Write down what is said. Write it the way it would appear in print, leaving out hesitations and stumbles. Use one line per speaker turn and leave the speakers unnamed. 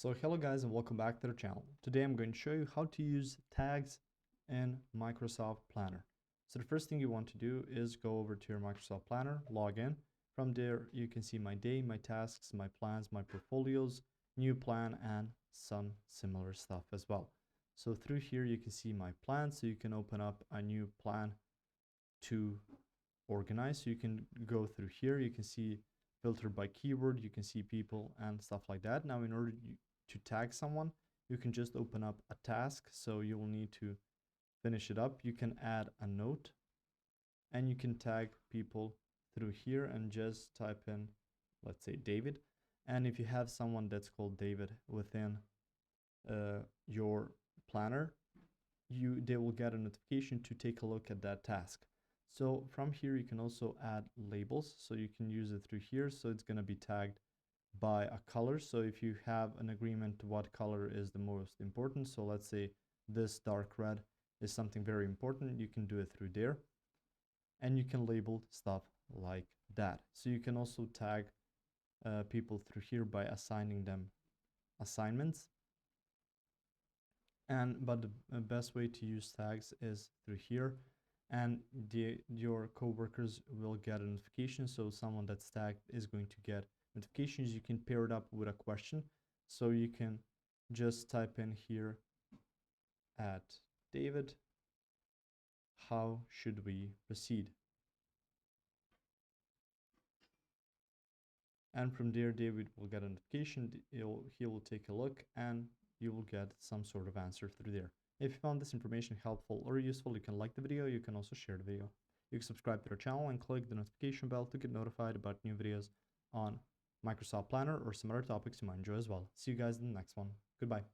So hello guys and welcome back to the channel. Today I'm going to show you how to use tags in Microsoft Planner. So the first thing you want to do is go over to your Microsoft Planner, log in. From there you can see my day, my tasks, my plans, my portfolios, new plan, and some similar stuff as well. So through here you can see my plan, so you can open up a new plan to organize. So you can go through here, you can see filter by keyword, you can see people and stuff like that. Now in order to tag someone, you can just open up a task, so you will need to finish it up. You can add a note and you can tag people through here and just type in, let's say, David. And if you have someone that's called David within your planner, they will get a notification to take a look at that task. So from here you can also add labels, so you can use it through here. So it's going to be tagged by a color. So if you have an agreement to what color is the most important, so let's say this dark red is something very important, you can do it through there. And you can label stuff like that. So you can also tag people through here by assigning them assignments. But the best way to use tags is through here, and your coworkers will get a notification. So someone that's tagged is going to get notifications. You can pair it up with a question, so you can just type in here at David, how should we proceed? And from there David will get a notification. He will take a look and you will get some sort of answer through there. If you found this information helpful or useful, you can like the video. You can also share the video. You can subscribe to our channel and click the notification bell to get notified about new videos on Microsoft Planner or some other topics you might enjoy as well. See you guys in the next one. Goodbye.